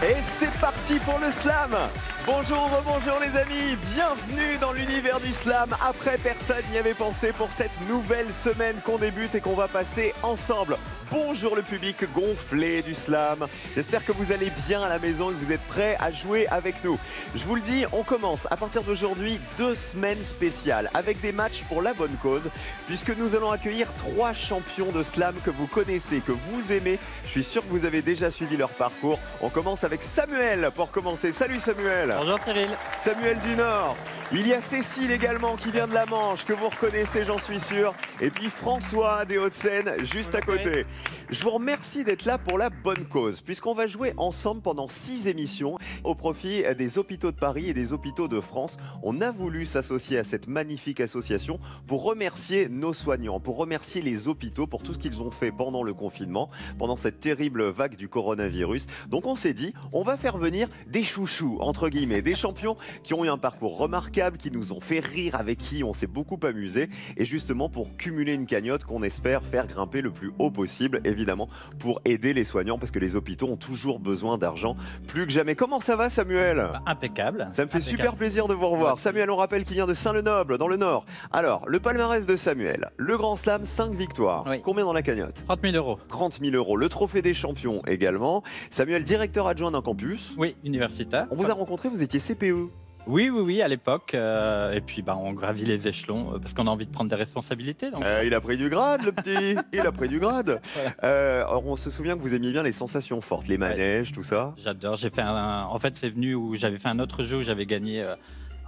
Et c'est parti pour le slam. Bonjour, bonjour les amis, bienvenue dans l'univers du slam. Après, personne n'y avait pensé pour cette nouvelle semaine qu'on débute et qu'on va passer ensemble. Bonjour le public gonflé du slam. J'espère que vous allez bien à la maison et que vous êtes prêts à jouer avec nous. Je vous le dis, on commence à partir d'aujourd'hui 2 semaines spéciales avec des matchs pour la bonne cause, puisque nous allons accueillir 3 champions de slam que vous connaissez, que vous aimez. Je suis sûr que vous avez déjà suivi leur parcours. On commence avec Samuel pour commencer. Salut Samuel. Bonjour Cyril. Samuel du Nord. Il y a Cécile également qui vient de la Manche, que vous reconnaissez, j'en suis sûr. Et puis François des Hauts-de-Seine, juste à côté. Je vous remercie d'être là pour la bonne cause, puisqu'on va jouer ensemble pendant 6 émissions au profit des hôpitaux de Paris et des hôpitaux de France. On a voulu s'associer à cette magnifique association pour remercier nos soignants, pour remercier les hôpitaux pour tout ce qu'ils ont fait pendant le confinement, pendant cette terrible vague du coronavirus. Donc on s'est dit, on va faire venir des chouchous, entre guillemets, des champions qui ont eu un parcours remarquable, qui nous ont fait rire, avec qui on s'est beaucoup amusé, et justement pour cumuler une cagnotte qu'on espère faire grimper le plus haut possible, évidemment, pour aider les soignants, parce que les hôpitaux ont toujours besoin d'argent, plus que jamais. Comment ça va, Samuel ? Impeccable. Ça me fait super plaisir de vous revoir. Samuel, on rappelle qu'il vient de Saint-Lenoble, dans le Nord. Alors, le palmarès de Samuel, le Grand Slam, 5 victoires. Oui. Combien dans la cagnotte ? 30 000 euros. 30 000 euros. Le trophée des champions également. Samuel, directeur adjoint d'un campus. Oui, universitaire. On vous a rencontré, vous étiez CPE. Oui, à l'époque. Et puis, on gravit les échelons parce qu'on a envie de prendre des responsabilités. Donc... Il a pris du grade, le petit. Il a pris du grade. Alors, on se souvient que vous aimiez bien les sensations fortes, les manèges, tout ça. J'adore. J'ai fait En fait, c'est venu où j'avais fait un autre jeu où j'avais gagné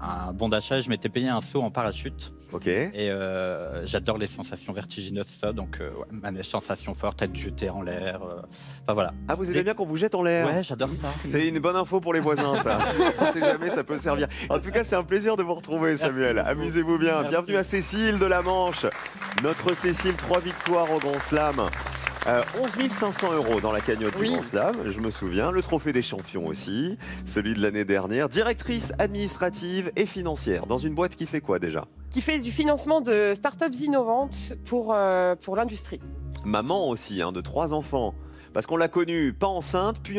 un bon d'achat. Je m'étais payé un saut en parachute. Ok. Et j'adore les sensations vertigineuses, ça. Donc, manège, sensations fortes, être jeté en l'air. Enfin, voilà. Ah, vous aimez bien qu'on vous jette en l'air ? Ouais, j'adore ça. C'est une bonne info pour les voisins, ça. On ne sait jamais, ça peut servir. En tout cas, c'est un plaisir de vous retrouver, Samuel. Amusez-vous bien. Merci. Bienvenue à Cécile de la Manche. Notre Cécile, 3 victoires au Grand Slam. 11 500 euros dans la cagnotte du Grand Slam, je me souviens. Le trophée des champions aussi, celui de l'année dernière. Directrice administrative et financière dans une boîte qui fait quoi déjà ? Qui fait du financement de startups innovantes pour l'industrie. Maman aussi, de 3 enfants. Parce qu'on l'a connue pas enceinte, puis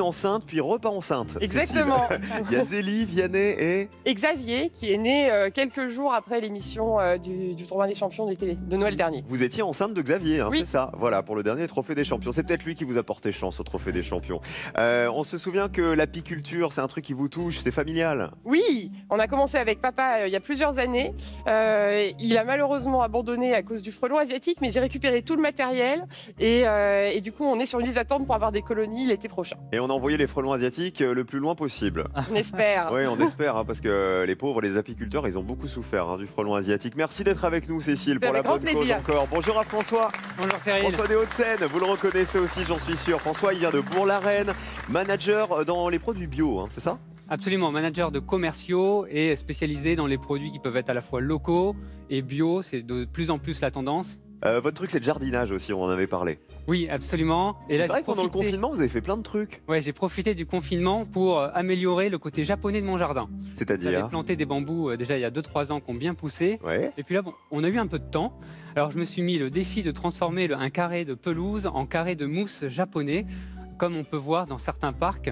repas enceinte. Exactement. Il y a Zélie, Vianney Et Xavier, qui est né quelques jours après l'émission du tournoi des champions de Noël dernier. Vous étiez enceinte de Xavier, Oui. C'est ça. Voilà, pour le dernier trophée des champions. C'est peut-être lui qui vous a porté chance au trophée des champions. On se souvient que l'apiculture, c'est un truc qui vous touche, c'est familial. Oui, on a commencé avec papa il y a plusieurs années. Il a malheureusement abandonné à cause du frelon asiatique, mais j'ai récupéré tout le matériel et du coup, on est sur une liste d'attente pour avoir des colonies l'été prochain. Et on a envoyé les frelons asiatiques le plus loin possible. On espère. Oui, on espère, parce que les pauvres, les apiculteurs, ils ont beaucoup souffert du frelon asiatique. Merci d'être avec nous, Cécile, pour la Avec grand bonne cause plaisir. encore. Bonjour à François. Bonjour Cyril. François des Hauts-de-Seine, vous le reconnaissez aussi, j'en suis sûr. François, il vient de Bourg-la-Reine, manager dans les produits bio, c'est ça ? Absolument, manager de commerciaux et spécialisé dans les produits qui peuvent être à la fois locaux et bio, c'est de plus en plus la tendance. Votre truc, c'est le jardinage aussi, on en avait parlé. Oui, absolument. Et là, C'est vrai que pendant le confinement, vous avez fait plein de trucs. Ouais, j'ai profité du confinement pour améliorer le côté japonais de mon jardin. J'avais C'est-à-dire planté des bambous déjà il y a 2-3 ans qui ont bien poussé. Ouais. Et puis là, on a eu un peu de temps. Alors je me suis mis le défi de transformer un carré de pelouse en carré de mousse japonais, comme on peut voir dans certains parcs.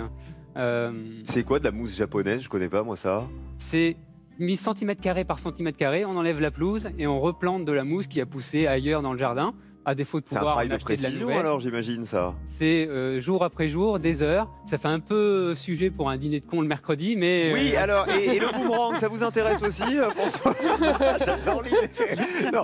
C'est quoi de la mousse japonaise ? Je connais pas, moi, ça. C'est 1000 cm² par cm², on enlève la pelouse et on replante de la mousse qui a poussé ailleurs dans le jardin, à défaut de C'est un pouvoir travail en de acheter de la précision, nouvelle. alors, j'imagine, ça. C'est jour après jour, des heures. Ça fait un peu sujet pour un dîner de con le mercredi, mais... Oui, alors, et le boomerang, ça vous intéresse aussi, François ? J'adore l'idée. Non,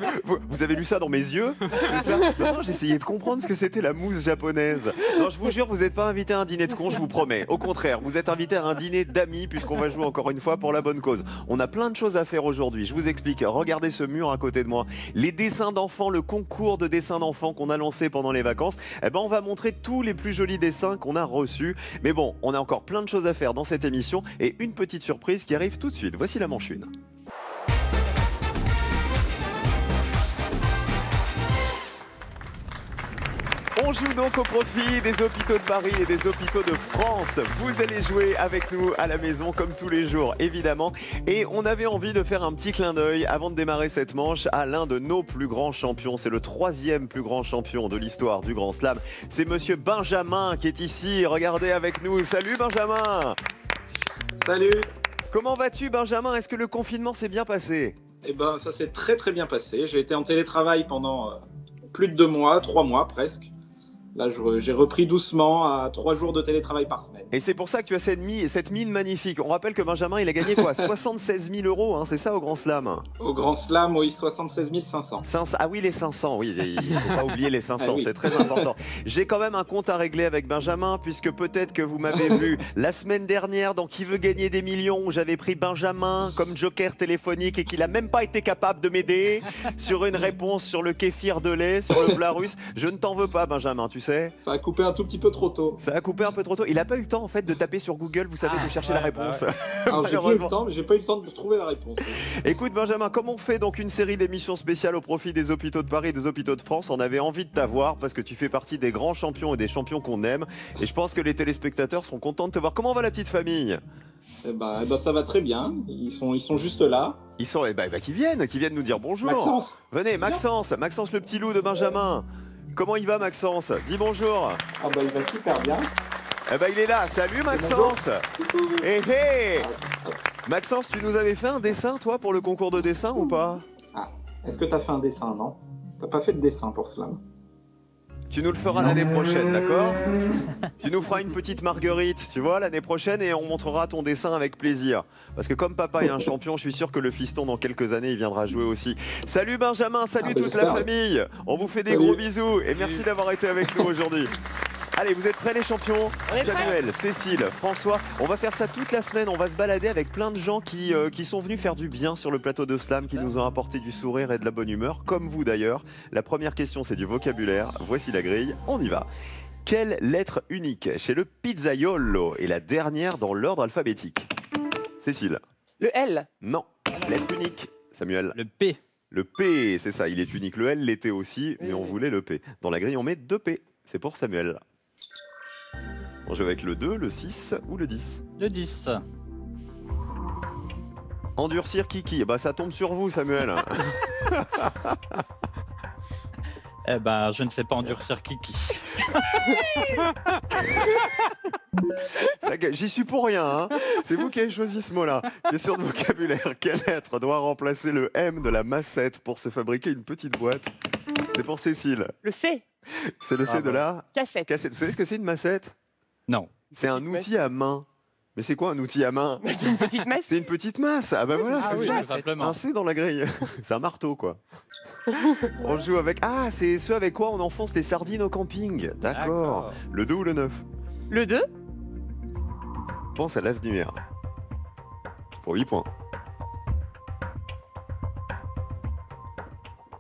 vous avez lu ça dans mes yeux, c'est ça ? Non, j'essayais de comprendre ce que c'était la mousse japonaise. Non, je vous jure, vous n'êtes pas invité à un dîner de con, je vous promets. Au contraire, vous êtes invité à un dîner d'amis, puisqu'on va jouer encore une fois pour la bonne cause. On a plein de choses à faire aujourd'hui. Je vous explique. Regardez ce mur à côté de moi. Les dessins d'enfants, le concours de dessins d'enfants qu'on a lancé pendant les vacances, on va montrer tous les plus jolis dessins qu'on a reçus. Mais bon, on a encore plein de choses à faire dans cette émission et une petite surprise qui arrive tout de suite. Voici la manche 1. On On joue donc au profit des hôpitaux de Paris et des hôpitaux de France. Vous allez jouer avec nous à la maison comme tous les jours, évidemment. Et on avait envie de faire un petit clin d'œil avant de démarrer cette manche à l'un de nos plus grands champions. C'est le 3e plus grand champion de l'histoire du Grand Slam. C'est monsieur Benjamin qui est ici. Regardez avec nous. Salut Benjamin. Salut. Comment vas-tu Benjamin? Est-ce que le confinement s'est bien passé? Eh ben, ça s'est très très bien passé. J'ai été en télétravail pendant plus de 2 mois, 3 mois presque. Là, j'ai repris doucement à 3 jours de télétravail par semaine. Et c'est pour ça que tu as cette mine magnifique. On rappelle que Benjamin, il a gagné quoi? 76 000 euros, hein, c'est ça au Grand Slam? Au Grand Slam, oui, 76 500. Ah oui, les 500, oui, il ne faut pas oublier les 500, Ah oui. c'est très important. J'ai quand même un compte à régler avec Benjamin, puisque peut-être que vous m'avez vu la semaine dernière dans Qui veut gagner des millions, où j'avais pris Benjamin comme joker téléphonique et qu'il n'a même pas été capable de m'aider sur une réponse sur le kéfir de lait, sur le plat russe. Je ne t'en veux pas, Benjamin, tu sais. Ça a coupé un tout petit peu trop tôt. Ça a coupé un peu trop tôt. Il n'a pas eu le temps en fait de taper sur Google, vous savez, de chercher la réponse. Alors, j'ai pas eu le temps, mais j'ai pas eu le temps de trouver la réponse. Écoute Benjamin, comme on fait donc une série d'émissions spéciales au profit des hôpitaux de Paris et des hôpitaux de France, on avait envie de t'avoir parce que tu fais partie des grands champions et des champions qu'on aime. Et je pense que les téléspectateurs seront contents de te voir. Comment va la petite famille? Eh ben, ça va très bien. Ils sont juste là. Ils sont, qui viennent nous dire bonjour. Maxence. Venez, Maxence le petit loup de Benjamin. Comment il va Maxence? Dis bonjour. Ah bah, il va super bien. Eh ben il est là, salut Maxence. Hé hé. Maxence, tu nous avais fait un dessin toi pour le concours de dessin ou pas? Ah, est-ce que t'as fait un dessin, non? T'as pas fait de dessin pour cela? Tu nous le feras l'année prochaine, d'accord? Tu nous feras une petite marguerite, tu vois, l'année prochaine et on montrera ton dessin avec plaisir. Parce que comme papa est un champion, je suis sûr que le fiston, dans quelques années, il viendra jouer aussi. Salut Benjamin, salut toute la famille. On vous fait des gros bisous et merci d'avoir été avec nous aujourd'hui. Allez, vous êtes prêts les champions? Samuel, Cécile, François, on va faire ça toute la semaine. On va se balader avec plein de gens qui sont venus faire du bien sur le plateau de Slam, qui nous ont apporté du sourire et de la bonne humeur, comme vous d'ailleurs. La première question, c'est du vocabulaire. Voici la grille, on y va. Quelle lettre unique chez le pizzaiolo est la dernière dans l'ordre alphabétique? Cécile. Le L. Non. Lettre unique. Samuel. Le P. Le P, c'est ça, il est unique. Le L l'était aussi, mais on voulait le P. Dans la grille, on met 2 P. C'est pour Samuel. On joue avec le 2, le 6 ou le 10. Le 10. Endurcir Kiki, bah ça tombe sur vous Samuel. Eh ben, je ne sais pas endurcir Kiki. J'y suis pour rien, hein. C'est vous qui avez choisi ce mot-là. Question de vocabulaire, quelle lettre doit remplacer le M de la massette pour se fabriquer une petite boîte? C'est pour Cécile. Le C. C'est le C de la Cassette. cassette. Vous savez ce que c'est une massette? Non. C'est un outil à main. Mais c'est quoi un outil à main? C'est une petite masse. C'est une petite masse. Ah bah voilà, c'est ça. tout simplement. Un C dans la grille. C'est un marteau, quoi. On joue avec... Ah, c'est ce avec quoi on enfonce les sardines au camping. D'accord. Le 2 ou le 9? Le 2. Pense à l'avenir. Pour 8 points.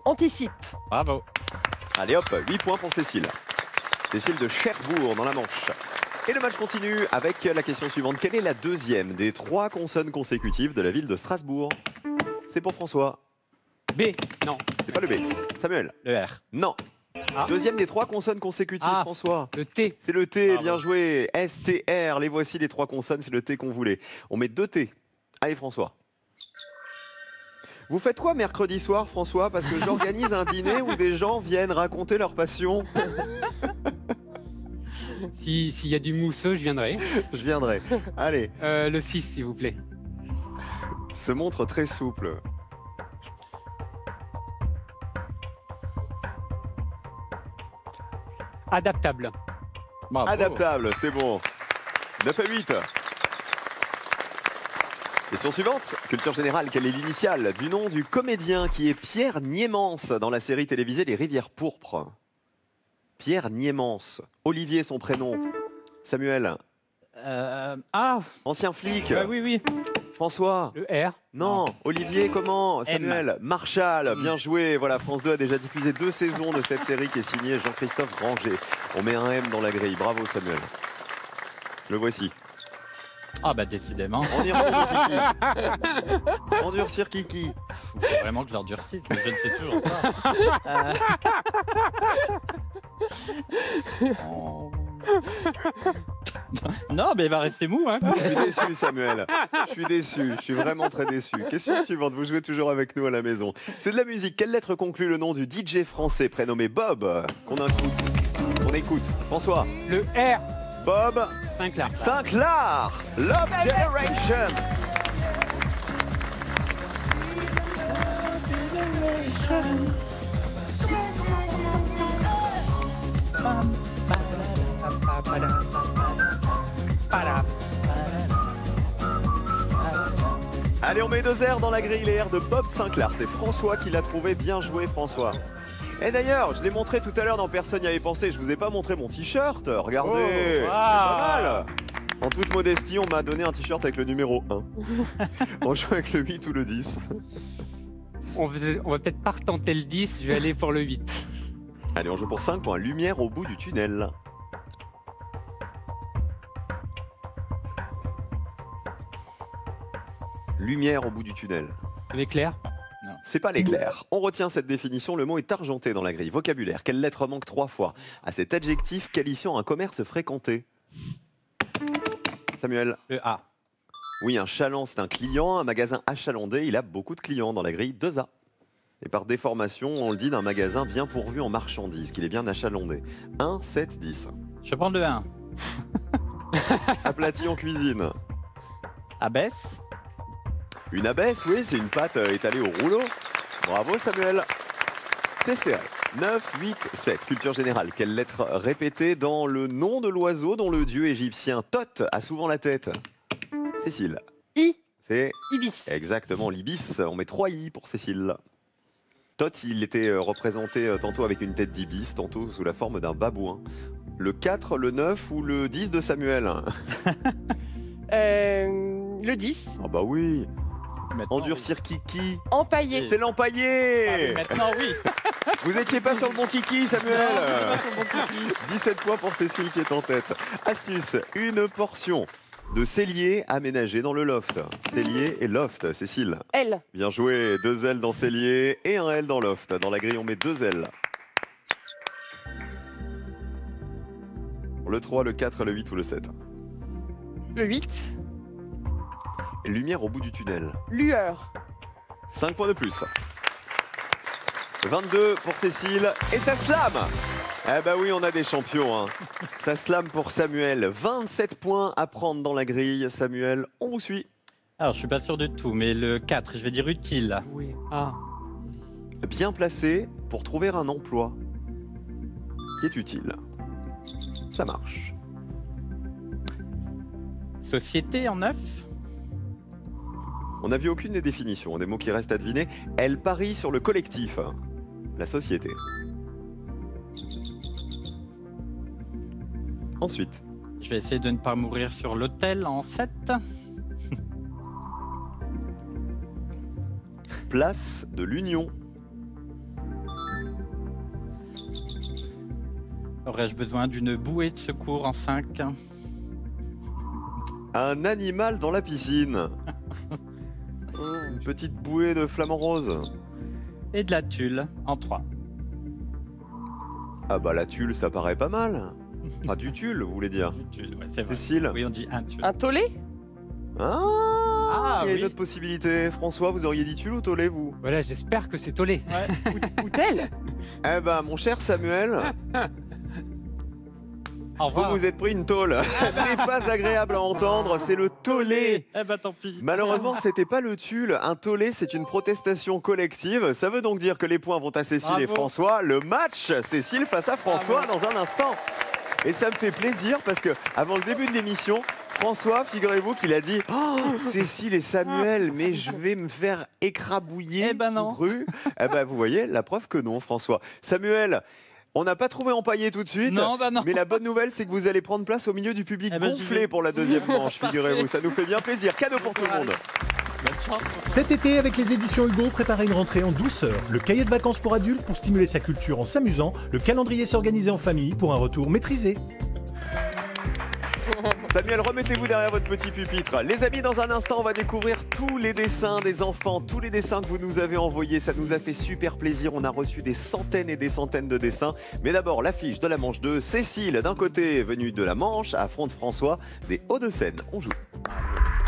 Anticipe. Bravo. Allez hop, 8 points pour Cécile. Cécile de Cherbourg dans la Manche. Et le match continue avec la question suivante. Quelle est la deuxième des 3 consonnes consécutives de la ville de Strasbourg? C'est pour François. B. Non. C'est pas le B. Samuel. Le R. Non. Ah. Deuxième des 3 consonnes consécutives, Ah. François. Le T. C'est le T, Bravo. bien joué. S-T-R, les voici les 3 consonnes, c'est le T qu'on voulait. On met 2 T. Allez François. Vous faites quoi mercredi soir, François? Parce que j'organise un dîner où des gens viennent raconter leur passion. S'il y a du mousseux, je viendrai. Je viendrai. Allez, Le 6, s'il vous plaît. se montre très souple. Adaptable. Bravo. Adaptable, c'est bon. 9 à 8. Question suivante. Culture générale, quelle est l'initiale du nom du comédien qui est Pierre Niémans dans la série télévisée Les Rivières Pourpres? Pierre Niémans. Olivier, son prénom. Samuel. Ancien flic. Oui, oui. François. Le R. Non. Olivier, comment? Samuel. Marshall. Bien joué. Voilà, France 2 a déjà diffusé 2 saisons de cette série qui est signée Jean-Christophe Ranger. On met un M dans la grille. Bravo, Samuel. Le voici. Ah bah décidément. Endurcir Kiki. Il faut vraiment que je l'endurcisse, mais je ne sais toujours pas. Oh. Non, mais il va rester mou. Hein. Je suis déçu, Samuel. Je suis déçu. Je suis vraiment très déçu. Question suivante. Vous jouez toujours avec nous à la maison. C'est de la musique. Quelle lettre conclut le nom du DJ français prénommé Bob qu'on écoute. François. Le R. Bob Sinclair. Sinclair. Love Generation. Allez, on met 2 airs dans la grille, les airs de Bob Sinclair. C'est François qui l'a trouvé. Bien joué, François. Et d'ailleurs, je l'ai montré tout à l'heure dans Personne n'y avait pensé. Je vous ai pas montré mon t-shirt. Regardez, c'est pas mal. En toute modestie, on m'a donné un t-shirt avec le numéro 1. On joue avec le 8 ou le 10. On va peut-être pas retenter le 10, je vais aller pour le 8. Allez, on joue pour 5 points. Lumière au bout du tunnel. Lumière au bout du tunnel. L'éclair. C'est pas l'éclair. On retient cette définition, le mot est argenté dans la grille. Vocabulaire, quelle lettre manque 3 fois à cet adjectif qualifiant un commerce fréquenté? Samuel. Le A. Oui, un chaland, c'est un client. Un magasin achalandé, il a beaucoup de clients dans la grille. 2A. Et par déformation, on le dit d'un magasin bien pourvu en marchandises, qu'il est bien achalandé. 1, 7, 10. Je vais prendre le 1. Aplati en cuisine. Abaisse. Une abaisse, oui, c'est une pâte étalée au rouleau. Bravo Samuel. C'est serré. 9, 8, 7. Culture générale. Quelle lettre répétée dans le nom de l'oiseau dont le dieu égyptien Thoth a souvent la tête? Cécile. I. C'est Ibis. exactement l'ibis. On met 3 i pour Cécile. Thoth, il était représenté tantôt avec une tête d'ibis, tantôt sous la forme d'un babouin. Le 4, le 9 ou le 10 de Samuel? Le 10. Ah bah oui. Maintenant, Endurcir kiki. Empaillé. C'est l'empaillé. oui. Ah, mais maintenant, oui. Vous étiez pas sur le bon kiki, Samuel. 17 points pour Cécile qui est en tête. Astuce, une portion de cellier aménagé dans le loft. Cellier et loft, Cécile. L. Bien joué, 2 L dans cellier et 1 L dans loft. Dans la grille, on met 2 L. Le 3, le 4, le 8 ou le 7. Le 8. Lumière au bout du tunnel. Lueur. 5 points de plus. 22 pour Cécile et ça slam. Eh ben oui, on a des champions. Hein. Ça slam pour Samuel. 27 points à prendre dans la grille. Samuel, on vous suit. Alors, je suis pas sûr de tout, mais le 4, je vais dire utile. Oui. Ah. Bien placé pour trouver un emploi qui est utile. Ça marche. Société en 9. On n'a vu aucune des définitions, des mots qui restent à deviner. Elle parie sur le collectif, la société. Ensuite, Je vais essayer de ne pas mourir sur l'hôtel en 7. place de l'Union. Aurais-je besoin d'une bouée de secours en 5? Un animal dans la piscine. Une petite bouée de flamant rose. Et de la tulle en 3. Ah bah la tulle, ça paraît pas mal. Ah, du tulle, vous voulez dire. Du tulle, ouais, c'est vrai. Cécile. Oui, on dit un tulle. Un tollé. Ah, il y a une oui. autre possibilité. François, vous auriez dit tulle ou tollé, vous? Voilà, j'espère que c'est tollé. Ou tel. Eh ben, mon cher Samuel, Au vous revoir. vous êtes pris une tôle. Elle n'est pas agréable à entendre, c'est le tollé. Eh ben tant pis. Malheureusement, c'était pas le tulle. Un tollé, c'est une protestation collective. Ça veut donc dire que les points vont à Cécile et Bravo. François. Le match, Cécile face à François dans un instant. Et ça me fait plaisir parce que avant le début de l'émission, François, figurez-vous qu'il a dit oh, Cécile et Samuel, mais je vais me faire écrabouiller Eh ben non. tout cru. Eh ben vous voyez, la preuve que non, François. Samuel, on n'a pas trouvé empaillé tout de suite. Non, bah non. Mais la bonne nouvelle, c'est que vous allez prendre place au milieu du public Eh ben, j'y gonflé vais. pour la deuxième manche, Parfait. figurez-vous. Ça nous fait bien plaisir. Cadeau pour tout le monde. Bonne chance. Cet été, avec les éditions Hugo, préparez une rentrée en douceur. Le cahier de vacances pour adultes pour stimuler sa culture en s'amusant. Le calendrier s'organiser en famille pour un retour maîtrisé. Samuel, remettez-vous derrière votre petit pupitre. Les amis, dans un instant, on va découvrir tous les dessins des enfants, tous les dessins que vous nous avez envoyés. Ça nous a fait super plaisir. On a reçu des centaines et des centaines de dessins. Mais d'abord, l'affiche de la Manche 2. Cécile, d'un côté, venue de la Manche, affronte François des Hauts-de-Seine. On joue.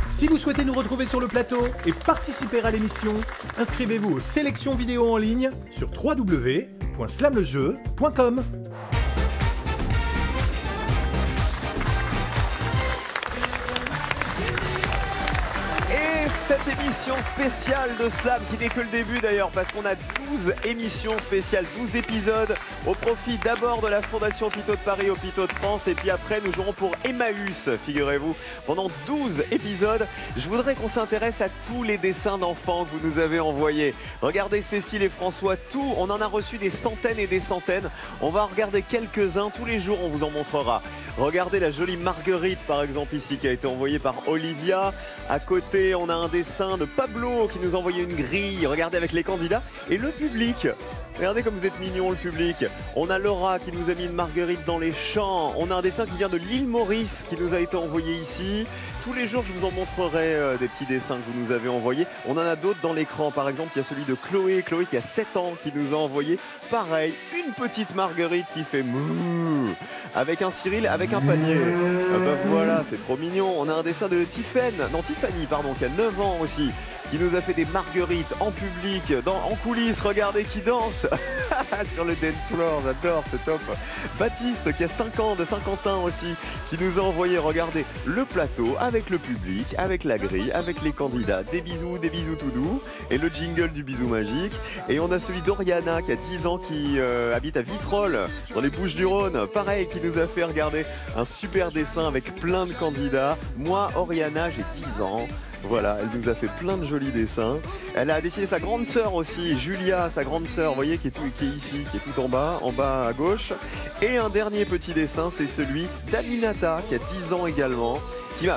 Si vous souhaitez nous retrouver sur le plateau et participer à l'émission, inscrivez-vous aux sélections vidéo en ligne sur www.slamlejeu.com. Cette émission spéciale de Slam, qui n'est que le début d'ailleurs, parce qu'on a 12 émissions spéciales, 12 épisodes, au profit d'abord de la Fondation Hôpitaux de Paris, Hôpitaux de France, et puis après nous jouerons pour Emmaüs, figurez-vous, pendant 12 épisodes. Je voudrais qu'on s'intéresse à tous les dessins d'enfants que vous nous avez envoyés. Regardez Cécile et François, tout, on en a reçu des centaines et des centaines. On va en regarder quelques-uns, tous les jours on vous en montrera. Regardez la jolie Marguerite par exemple ici, qui a été envoyée par Olivia. À côté, on a un dessin de Pablo qui nous a envoyé une grille. Regardez avec les candidats et le public. Regardez comme vous êtes mignon le public. On a Laura qui nous a mis une Marguerite dans les champs. On a un dessin qui vient de l'île Maurice qui nous a été envoyé ici. Tous les jours, je vous en montrerai des petits dessins que vous nous avez envoyés. On en a d'autres dans l'écran. Par exemple, il y a celui de Chloé. Chloé qui a 7 ans qui nous a envoyé, pareil, une petite Marguerite qui fait mouh avec un Cyril, avec un panier. Ah bah voilà, c'est trop mignon. On a un dessin de Tiffany, qui a 9 ans aussi, qui nous a fait des marguerites en public, en coulisses. Regardez qui danse sur le dance floor, j'adore, c'est top. Baptiste qui a 5 ans, de Saint-Quentin aussi, qui nous a envoyé, regardez, le plateau avec le public, avec la grille, avec les candidats, des bisous tout doux, et le jingle du bisou magique. Et on a celui d'Oriana qui a 10 ans, qui habite à Vitrolles, dans les Bouches-du-Rhône, pareil, qui nous a fait regarder un super dessin avec plein de candidats. Moi, Oriana, j'ai 10 ans. Voilà, elle nous a fait plein de jolis dessins. Elle a dessiné sa grande sœur aussi, Julia, sa grande sœur, vous voyez, qui est ici, qui est tout en bas à gauche. Et un dernier petit dessin, c'est celui d'Aminata, qui a 10 ans également.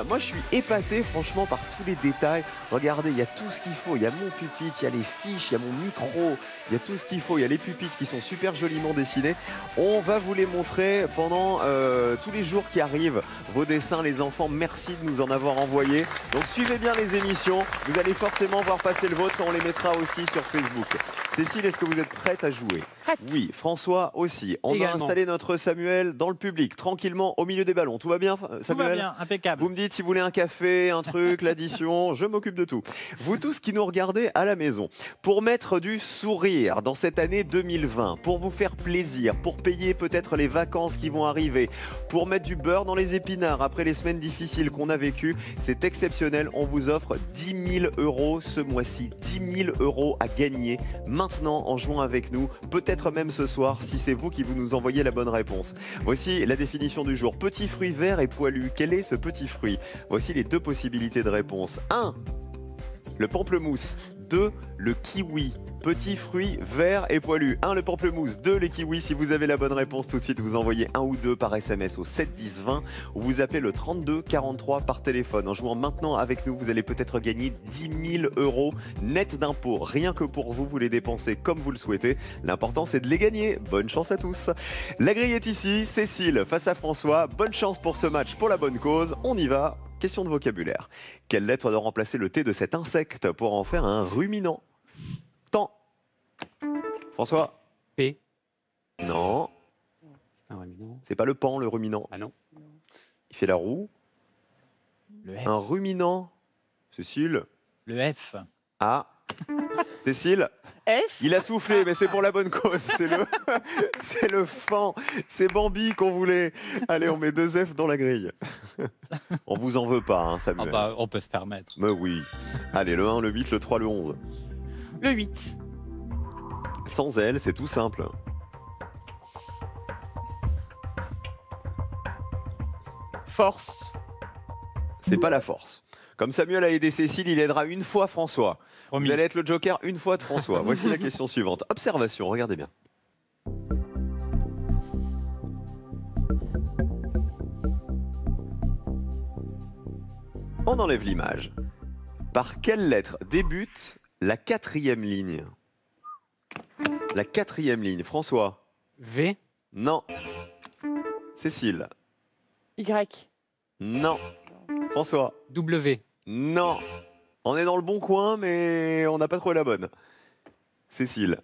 Moi, je suis épaté, franchement, par tous les détails. Regardez, il y a tout ce qu'il faut. Il y a mon pupitre, il y a les fiches, il y a mon micro, il y a tout ce qu'il faut. Il y a les pupitres qui sont super joliment dessinés. On va vous les montrer pendant tous les jours qui arrivent. Vos dessins, les enfants, merci de nous en avoir envoyé. Donc, suivez bien les émissions. Vous allez forcément voir passer le vôtre. On les mettra aussi sur Facebook. Cécile, est-ce que vous êtes prête à jouer? Prête. Oui, François aussi. On Également. a installé notre Samuel dans le public, tranquillement, au milieu des ballons. Tout va bien, Samuel? Tout va bien, impeccable. Vous me dites si vous voulez un café, un truc, l'addition, je m'occupe de tout. Vous tous qui nous regardez à la maison, pour mettre du sourire dans cette année 2020, pour vous faire plaisir, pour payer peut-être les vacances qui vont arriver, pour mettre du beurre dans les épinards après les semaines difficiles qu'on a vécues, c'est exceptionnel. On vous offre 10 000 € ce mois-ci, 10 000 € à gagner maintenant en jouant avec nous, peut-être même ce soir si c'est vous qui vous nous envoyez la bonne réponse. Voici la définition du jour. Petit fruit vert et poilu. Quel est ce petit fruit? Voici les deux possibilités de réponse. 1. Le pamplemousse. 2. Le kiwi. Petit fruit vert et poilu. 1. Le pamplemousse. 2. Les kiwis. Si vous avez la bonne réponse tout de suite, vous envoyez 1 ou 2 par SMS au 7 10 20 ou vous appelez le 32 43 par téléphone. En jouant maintenant avec nous, vous allez peut-être gagner 10 000 € net d'impôts. Rien que pour vous, vous les dépensez comme vous le souhaitez. L'important, c'est de les gagner. Bonne chance à tous. La grille est ici. Cécile face à François. Bonne chance pour ce match pour la bonne cause. On y va. Question de vocabulaire. Quelle lettre doit remplacer le T de cet insecte pour en faire un ruminant? Temps. François? P. Non. C'est un ruminant. C'est pas le pan, le ruminant. Ah non. Il fait la roue. Le F. Un ruminant. Cécile? Le F. Ah. Cécile? F. Il a soufflé, mais c'est pour la bonne cause. C'est le fan. C'est Bambi qu'on voulait. Allez, on met 2 F dans la grille. On vous en veut pas, hein, Ah Samuel. bah, on peut se permettre. Mais oui. Allez, le 1, le 8, le 3, le 11. Le 8. Sans elle, c'est tout simple. Force. C'est pas la force. Comme Samuel a aidé Cécile, il aidera une fois François. Promis. Vous allez être le joker une fois de François. Voici la question suivante. Observation, regardez bien. On enlève l'image. Par quelle lettre débute la 4e ligne? La 4e ligne. François? V. Non. Cécile? Y. Non. François? W. Non. On est dans le bon coin, mais on n'a pas trouvé la bonne. Cécile?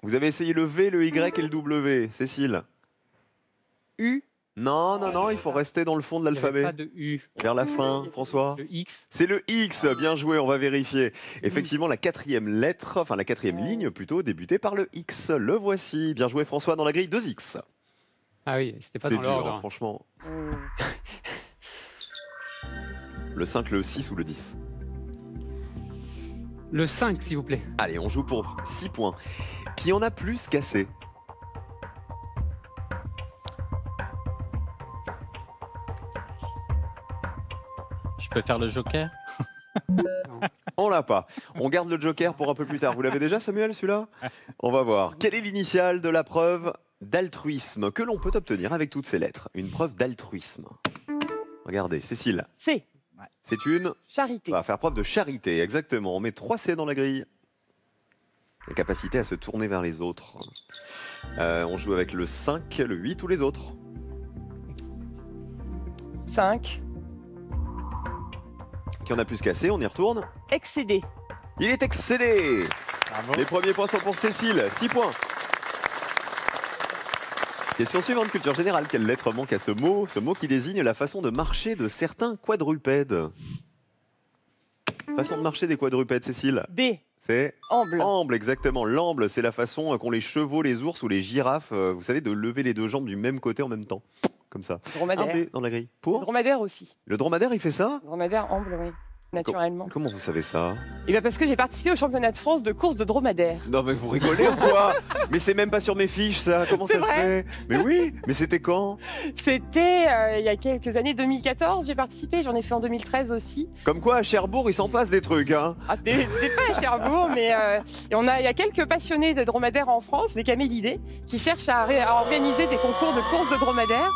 Vous avez essayé le V, le Y et le W. Cécile? U. Non, non, non, il faut rester dans le fond de Il n'y avait pas l'alphabet. de U. Vers la fin, François? Le X. C'est le X, bien joué, on va vérifier. Effectivement, la quatrième lettre, enfin la quatrième ligne plutôt, débutée par le X. Le voici. Bien joué François dans la grille 2X. Ah oui, c'était pas C'était dans dur, l'ordre. hein, franchement. Hmm. Le 5, le 6 ou le 10? Le 5, s'il vous plaît. Allez, on joue pour 6 points. Qui en a plus cassé? Je peux faire le joker? On l'a pas. On garde le joker pour un peu plus tard. Vous l'avez déjà, Samuel, celui-là? On va voir. Quelle est l'initiale de la preuve d'altruisme que l'on peut obtenir avec toutes ces lettres? Une preuve d'altruisme. Regardez, Cécile, C. c'est une... Charité. On va faire preuve de charité, exactement. On met 3 C dans la grille. La capacité à se tourner vers les autres. On joue avec le 5, le 8 ou les autres? 5. Qui en a plus cassé? On y retourne. Excédé. Il est excédé. Bravo. Les premiers points sont pour Cécile, 6 points. Question suivante, culture générale. Quelle lettre manque à ce mot qui désigne la façon de marcher de certains quadrupèdes? Façon de marcher des quadrupèdes, Cécile? B. C'est Amble. amble, exactement. L'amble, c'est la façon qu'ont les chevaux, les ours ou les girafes, vous savez, de lever les deux jambes du même côté en même temps. Comme ça. Un Dromadaire. B dans la grille. Pour Dromadaire aussi. le dromadaire, il fait ça? Dromadaire amble, oui. Naturellement. Comment vous savez ça? Et bien parce que j'ai participé au championnat de France de course de dromadaire. Non mais vous rigolez ou quoi? Mais c'est même pas sur mes fiches ça, comment C'est ça se vrai fait? Mais oui, mais c'était quand? C'était il y a quelques années, 2014, j'ai participé, j'en ai fait en 2013 aussi. Comme quoi à Cherbourg, il s'en passe des trucs, hein? Ah, c'était pas à Cherbourg, mais et il y a quelques passionnés de dromadaires en France, des camélidés, qui cherchent à organiser des concours de course de dromadaires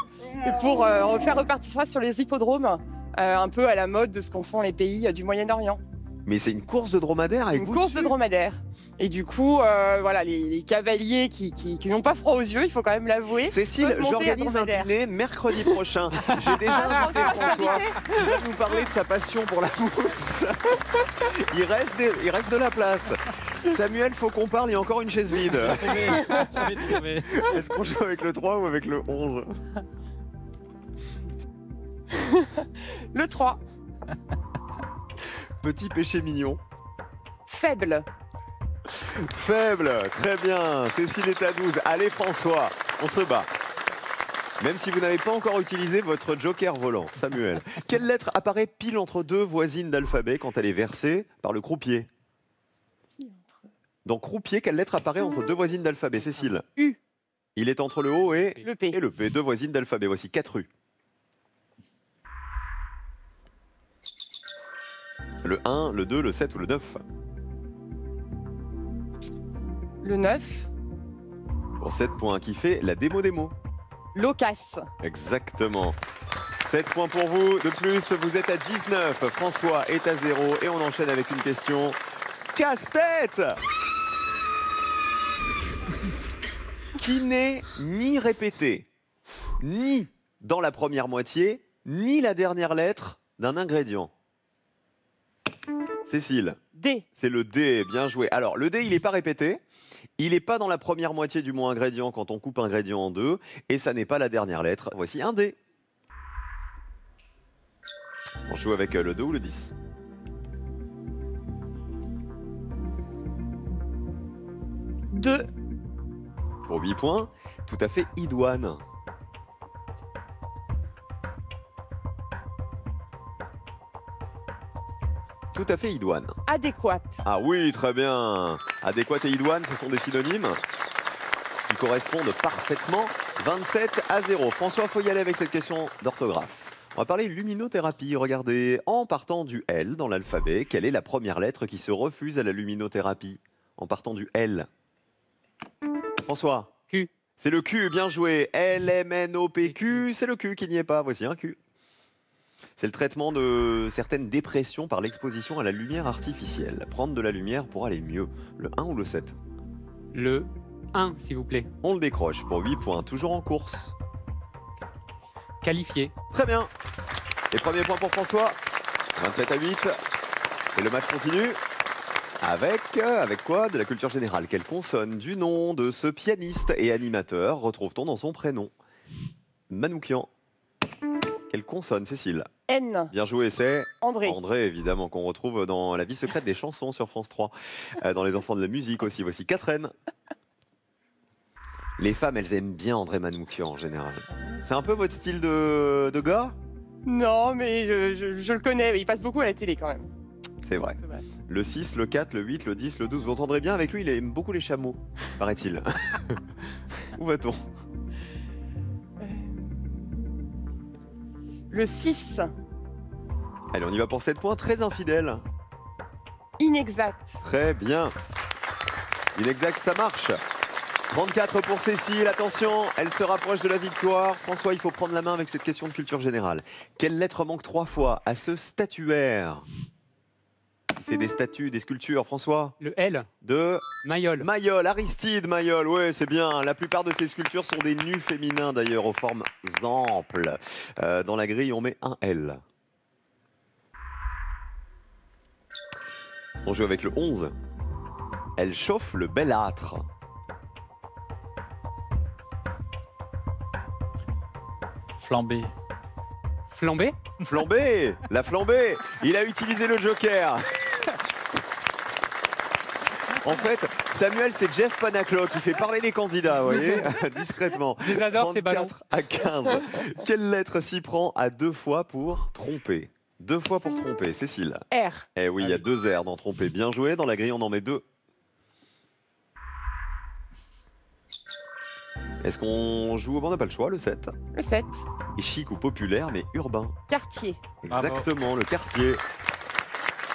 pour faire repartir ça sur les hippodromes, un peu à la mode de ce qu'en font les pays du Moyen-Orient. Mais c'est une course de dromadaire avec Une vous course de dessus? dromadaire. Et du coup, voilà, les cavaliers qui n'ont pas froid aux yeux, il faut quand même l'avouer. Cécile, peuvent monter à j'organise un dromadaire. dîner mercredi prochain. J'ai déjà invité François. Il va nous parler de sa passion pour la mousse. Il reste de la place. Samuel, faut qu'on parle, il y a encore une chaise vide. Je vais trouver. Est-ce qu'on joue avec le 3 ou avec le 11? Le 3, Petit péché mignon. faible. Faible, très bien. Cécile est à 12. Allez François, on se bat. Même si vous n'avez pas encore utilisé votre joker volant, Samuel. Quelle lettre apparaît pile entre deux voisines d'alphabet quand elle est versée par le croupier? Dans croupier, quelle lettre apparaît entre deux voisines d'alphabet, Cécile? U. Il est entre le O et Le P. le P, deux voisines d'alphabet. Voici 4 U. Le 1, le 2, le 7 ou le 9? Le 9, Pour 7 points, qui fait la démo des mots. loquace. Exactement. 7 points pour vous. De plus, vous êtes à 19. François est à 0. Et on enchaîne avec une question casse-tête qui n'est ni répétée, ni dans la première moitié, ni la dernière lettre d'un ingrédient. Cécile, D. c'est le D, bien joué. Alors, le D, il n'est pas répété. Il n'est pas dans la première moitié du mot ingrédient quand on coupe ingrédient en deux. Et ça n'est pas la dernière lettre. Voici un D. On joue avec le 2 ou le 10. Deux. Pour 8 points, tout à fait idoine. Tout à fait idoine. Adéquate. Ah oui, très bien. Adéquate et idoine, ce sont des synonymes qui correspondent parfaitement. 27-0. François, faut y aller avec cette question d'orthographe. On va parler luminothérapie. Regardez, en partant du L dans l'alphabet, quelle est la première lettre qui se refuse à la luminothérapie? En partant du L. François. Q. C'est le Q, bien joué. L-M-N-O-P-Q, c'est le Q qui n'y est pas. Voici un Q. C'est le traitement de certaines dépressions par l'exposition à la lumière artificielle. Prendre de la lumière pour aller mieux. Le 1 ou le 7? Le 1, s'il vous plaît. On le décroche pour 8 points, toujours en course. Qualifié. Très bien. Les premiers points pour François. 27-8. Et le match continue. Avec quoi? De la culture générale. Quelle consonne du nom de ce pianiste et animateur retrouve-t-on dans son prénom? Manoukian. Quelle consonne, Cécile? N. Bien joué, c'est André. André, évidemment, qu'on retrouve dans La vie secrète des chansons sur France 3. Dans Les enfants de la musique aussi. Voici 4 N. Les femmes, elles aiment bien André Manoukian en général. C'est un peu votre style de gars? Non, mais je le connais. Il passe beaucoup à la télé quand même. C'est vrai. C'est vrai. Le 6, le 4, le 8, le 10, le 12. Vous entendrez bien avec lui, il aime beaucoup les chameaux, paraît-il. Où va-t-on? Le 6. Allez, on y va pour 7 points. Très infidèle. Inexact. Très bien. Inexact, ça marche. 34 pour Cécile. Attention, elle se rapproche de la victoire. François, il faut prendre la main avec cette question de culture générale. Quelle lettre manque 3 fois à ce statuaire? Il fait des statues, des sculptures, François? Le L. De Mayol. Mayol, Aristide Mayol, ouais, c'est bien. La plupart de ces sculptures sont des nus féminins d'ailleurs, aux formes amples. Dans la grille, on met un L. On joue avec le 11. Elle chauffe le bellâtre. Flambé. Flambé. Flambé, la flambée. Il a utilisé le joker. En fait, Samuel, c'est Jeff Panaclo qui fait parler les candidats, vous voyez, discrètement. Je les adore, ces ballons. 34 à 15. Quelle lettre s'y prend à 2 fois pour tromper? 2 fois pour tromper, Cécile. R. Eh oui, il y a 2 R dans tromper. Bien joué. Dans la grille, on en met 2. Est-ce qu'on joue au banc? On n'a pas le choix, le 7. Le 7. Et chic ou populaire, mais urbain. Quartier. Exactement, le quartier.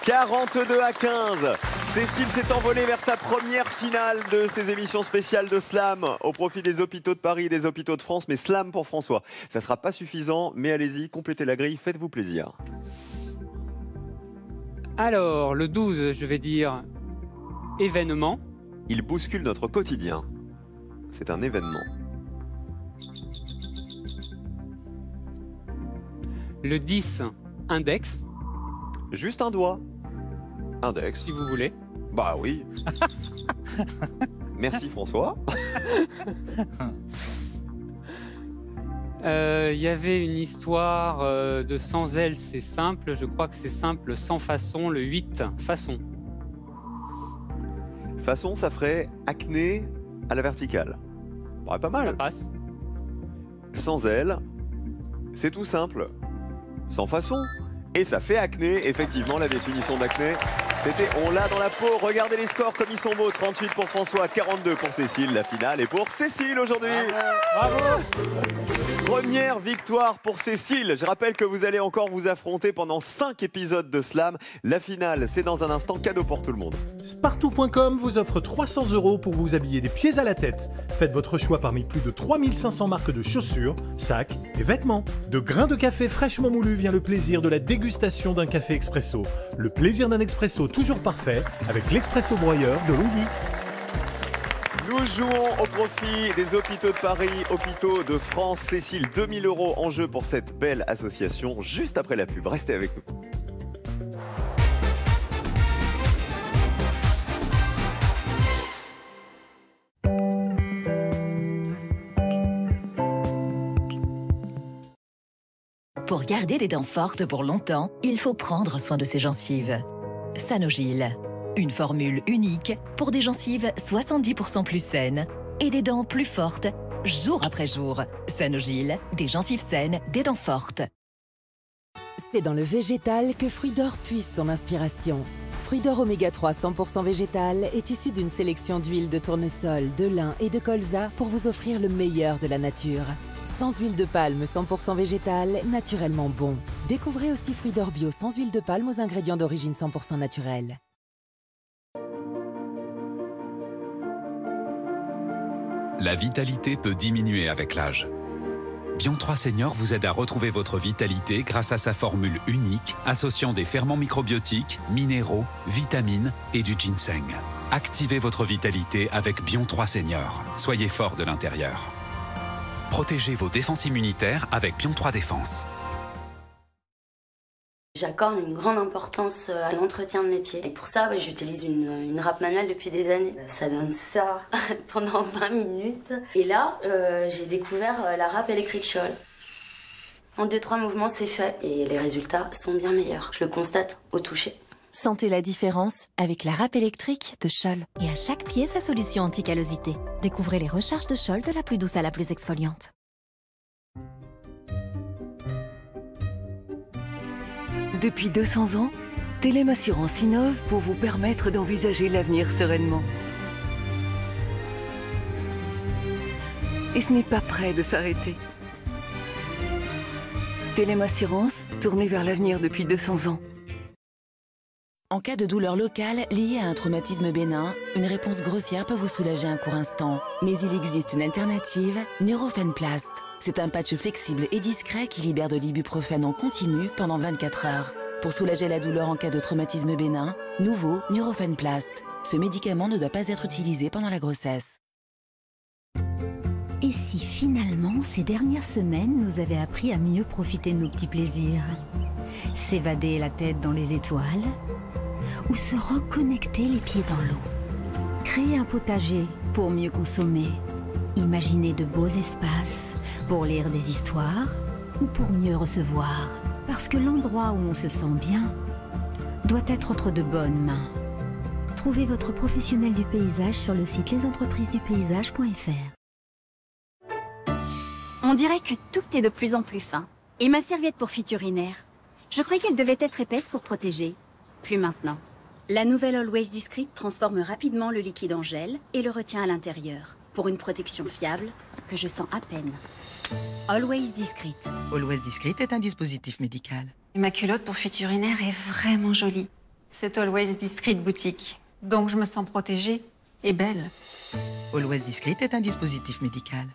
42 à 15. Cécile s'est envolée vers sa première finale de ces émissions spéciales de Slam au profit des hôpitaux de Paris et des hôpitaux de France. Mais Slam pour François. Ça ne sera pas suffisant, mais allez-y, complétez la grille, faites-vous plaisir. Alors, le 12, je vais dire événement. Il bouscule notre quotidien. C'est un événement. Le 10, index, Juste un doigt. Index. si vous voulez. Bah oui. Merci François. Il y avait une histoire de sans elle, c'est simple. Je crois que c'est simple, sans façon. Le 8, façon. Façon, ça ferait acné à la verticale. Ouais, pas Ça mal. passe. Sans elle, c'est tout simple. Sans façon. Et ça fait acné. Effectivement, la définition d'acné, c'était on l'a dans la peau. Regardez les scores comme ils sont beaux. 38 pour François, 42 pour Cécile. La finale est pour Cécile aujourd'hui. Bravo. Première victoire pour Cécile. Je rappelle que vous allez encore vous affronter pendant 5 épisodes de Slam. La finale, c'est dans un instant, cadeau pour tout le monde. Spartou.com vous offre 300 € pour vous habiller des pieds à la tête. Faites votre choix parmi plus de 3500 marques de chaussures, sacs et vêtements. De grains de café fraîchement moulu vient le plaisir de la dégustation d'un café expresso. Le plaisir d'un expresso toujours parfait avec l'expresso broyeur de Louis. Nous jouons au profit des hôpitaux de Paris, hôpitaux de France. Cécile, 2000 € en jeu pour cette belle association. Juste après la pub, restez avec nous. Pour garder les dents fortes pour longtemps, il faut prendre soin de ses gencives. Sanogyl, une formule unique pour des gencives 70% plus saines et des dents plus fortes jour après jour. Sanogyl, des gencives saines, des dents fortes. C'est dans le végétal que Fruit d'Or puise son inspiration. Fruit d'Or Oméga 3 100% végétal est issu d'une sélection d'huiles de tournesol, de lin et de colza pour vous offrir le meilleur de la nature. Sans huile de palme 100% végétale, naturellement bon. Découvrez aussi Fruit d'Or Bio sans huile de palme aux ingrédients d'origine 100% naturelle. La vitalité peut diminuer avec l'âge. Bion 3 Senior vous aide à retrouver votre vitalité grâce à sa formule unique associant des ferments microbiotiques, minéraux, vitamines et du ginseng. Activez votre vitalité avec Bion 3 Senior. Soyez fort de l'intérieur. Protégez vos défenses immunitaires avec Bion 3 Défense. J'accorde une grande importance à l'entretien de mes pieds. Et pour ça, j'utilise une râpe manuelle depuis des années. Ça donne ça pendant 20 minutes. Et là, j'ai découvert la râpe électrique Scholl. En 2-3 mouvements, c'est fait. Et les résultats sont bien meilleurs. Je le constate au toucher. Sentez la différence avec la râpe électrique de Scholl. Et à chaque pied, sa solution anti-callosité. Découvrez les recharges de Scholl de la plus douce à la plus exfoliante. Depuis 200 ans, Telem Assurance innove pour vous permettre d'envisager l'avenir sereinement. Et ce n'est pas prêt de s'arrêter. Telem Assurance, tournée vers l'avenir depuis 200 ans. En cas de douleur locale liée à un traumatisme bénin, une réponse grossière peut vous soulager un court instant. Mais il existe une alternative, Nurofen-Plast. C'est un patch flexible et discret qui libère de l'ibuprofène en continu pendant 24 heures. Pour soulager la douleur en cas de traumatisme bénin, nouveau Nurofen-Plast. Ce médicament ne doit pas être utilisé pendant la grossesse. Et si finalement, ces dernières semaines nous avaient appris à mieux profiter de nos petits plaisirs? S'évader la tête dans les étoiles? Ou se reconnecter les pieds dans l'eau? Créer un potager pour mieux consommer? Imaginer de beaux espaces pour lire des histoires ou pour mieux recevoir? Parce que l'endroit où on se sent bien doit être entre de bonnes mains. Trouvez votre professionnel du paysage sur le site lesentreprisedupaysages.fr. On dirait que tout est de plus en plus fin. Et ma serviette pour fuite urinaire, je croyais qu'elle devait être épaisse pour protéger. Plus maintenant. La nouvelle Always Discreet transforme rapidement le liquide en gel et le retient à l'intérieur. Pour une protection fiable que je sens à peine. Always Discreet. Always Discreet est un dispositif médical. Ma culotte pour fuite urinaire est vraiment jolie. C'est Always Discreet boutique. Donc je me sens protégée et belle. Always Discreet est un dispositif médical.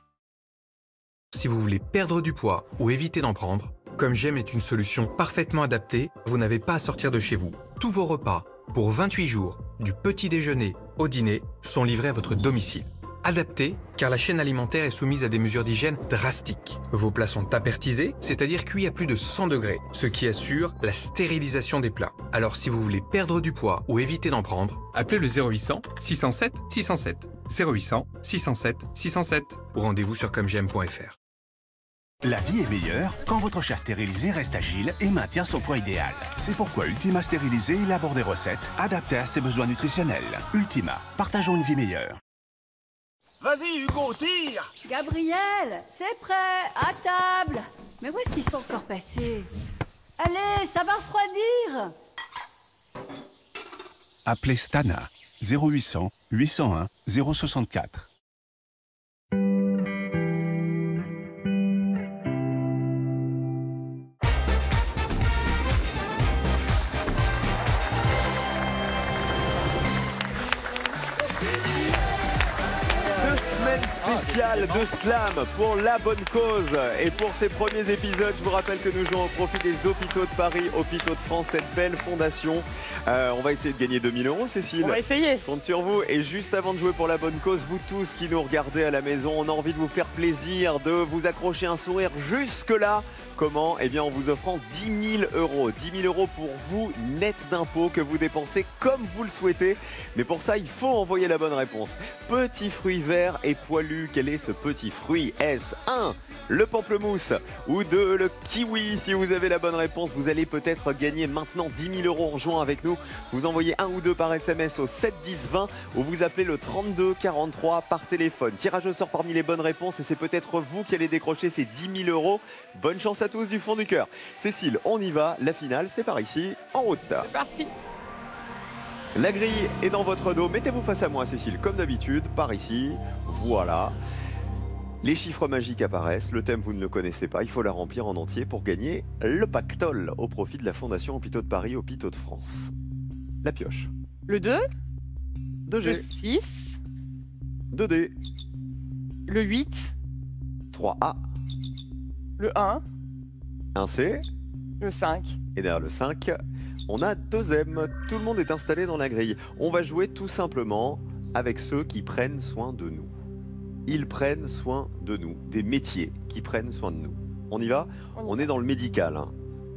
Si vous voulez perdre du poids ou éviter d'en prendre, Comme J'aime est une solution parfaitement adaptée. Vous n'avez pas à sortir de chez vous. Tous vos repas, pour 28 jours, du petit déjeuner au dîner, sont livrés à votre domicile. Adapté, car la chaîne alimentaire est soumise à des mesures d'hygiène drastiques. Vos plats sont apertisés, c'est-à-dire cuits à plus de 100 degrés, ce qui assure la stérilisation des plats. Alors si vous voulez perdre du poids ou éviter d'en prendre, appelez le 0800 607 607. 0800 607 607 ou rendez-vous sur commej'aime.fr. La vie est meilleure quand votre chat stérilisé reste agile et maintient son poids idéal. C'est pourquoi Ultima Stérilisé élabore des recettes adaptées à ses besoins nutritionnels. Ultima, partageons une vie meilleure. Vas-y, Hugo, tire! Gabriel, c'est prêt, à table. Mais où est-ce qu'ils sont encore passés? Allez, ça va refroidir. Appelez Stana, 0800 801 064. Spécial de slam pour la bonne cause. Et pour ces premiers épisodes, je vous rappelle que nous jouons au profit des hôpitaux de Paris, hôpitaux de France, cette belle fondation. On va essayer de gagner 2000 €, Cécile. On va essayer. Je compte sur vous. Et juste avant de jouer pour la bonne cause, vous tous qui nous regardez à la maison, on a envie de vous faire plaisir, de vous accrocher un sourire jusque-là. Comment? Eh bien, en vous offrant 10 000 €. 10 000 € pour vous, net d'impôts, que vous dépensez comme vous le souhaitez. Mais pour ça, il faut envoyer la bonne réponse. Petit fruit vert et poilu, quel est ce petit fruit? Est-ce 1, le pamplemousse, ou 2, le kiwi? Si vous avez la bonne réponse, vous allez peut-être gagner maintenant 10 000 € en jouant avec nous. Vous envoyez 1 ou 2 par SMS au 7 10 20 ou vous appelez le 32 43 par téléphone. Tirage au sort parmi les bonnes réponses et c'est peut-être vous qui allez décrocher ces 10 000 €. Bonne chance à tous du fond du cœur. Cécile, on y va. La finale, c'est par ici, en route. C'est parti. La grille est dans votre dos. Mettez-vous face à moi, Cécile, comme d'habitude, par ici. Voilà. Les chiffres magiques apparaissent. Le thème, vous ne le connaissez pas. Il faut la remplir en entier pour gagner le pactole au profit de la Fondation Hôpitaux de Paris, Hôpitaux de France. La pioche. Le 2. 2G. Le 6. 2D. Le 8. 3A. Le 1. 1C. Le 5. Et derrière le 5, on a 2M. Tout le monde est installé dans la grille. On va jouer tout simplement avec ceux qui prennent soin de nous. Ils prennent soin de nous. Des métiers qui prennent soin de nous. On y va? On est dans le médical. Hein.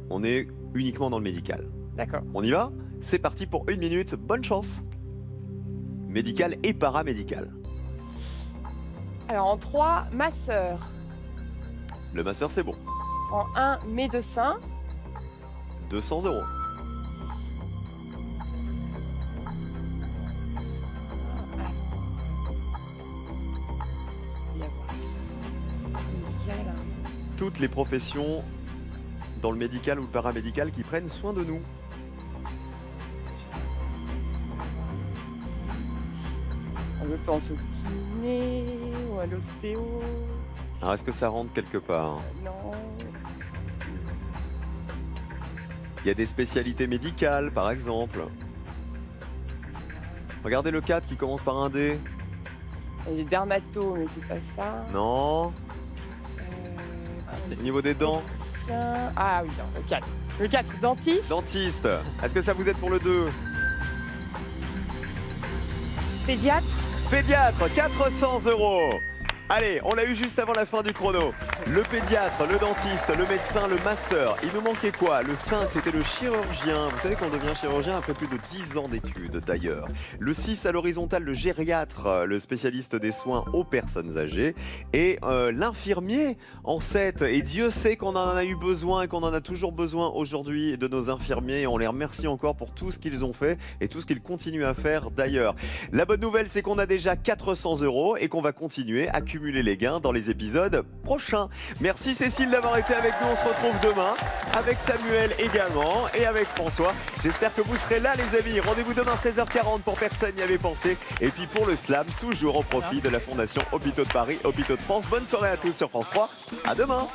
On est uniquement dans le médical. D'accord. On y va? C'est parti pour 1 minute, bonne chance. Médical et paramédical. Alors en 3, masseur. Le masseur, c'est bon. En 1, médecin. 200 €. Médical. Toutes les professions dans le médical ou le paramédical qui prennent soin de nous. Je pense au kiné ou à l'ostéo. Alors, est-ce que ça rentre quelque part? Non. Il y a des spécialités médicales, par exemple. Regardez le 4 qui commence par un D. Il y a dermato, mais c'est pas ça. Non. Au niveau des dents. Ah oui, non, le 4. Le 4, dentiste. Dentiste. Est-ce que ça vous aide pour le 2? Pédiatre. Pédiatre, 400 €. Allez, on l'a eu juste avant la fin du chrono. Le pédiatre, le dentiste, le médecin, le masseur. Il nous manquait quoi? Le 5, c'était le chirurgien. Vous savez qu'on devient chirurgien après plus de 10 ans d'études d'ailleurs. Le 6, à l'horizontale, le gériatre, le spécialiste des soins aux personnes âgées. Et l'infirmier en 7. Et Dieu sait qu'on en a eu besoin et qu'on en a toujours besoin aujourd'hui de nos infirmiers. Et on les remercie encore pour tout ce qu'ils ont fait et tout ce qu'ils continuent à faire d'ailleurs. La bonne nouvelle, c'est qu'on a déjà 400 € et qu'on va continuer à cumuler les gains dans les épisodes prochains. Merci Cécile d'avoir été avec nous. On se retrouve demain avec Samuel également et avec François. J'espère que vous serez là les amis. Rendez-vous demain 16h40 pour Personne n'y avait pensé. Et puis pour le slam, toujours au profit de la Fondation Hôpitaux de Paris, Hôpitaux de France. Bonne soirée à tous sur France 3. À demain.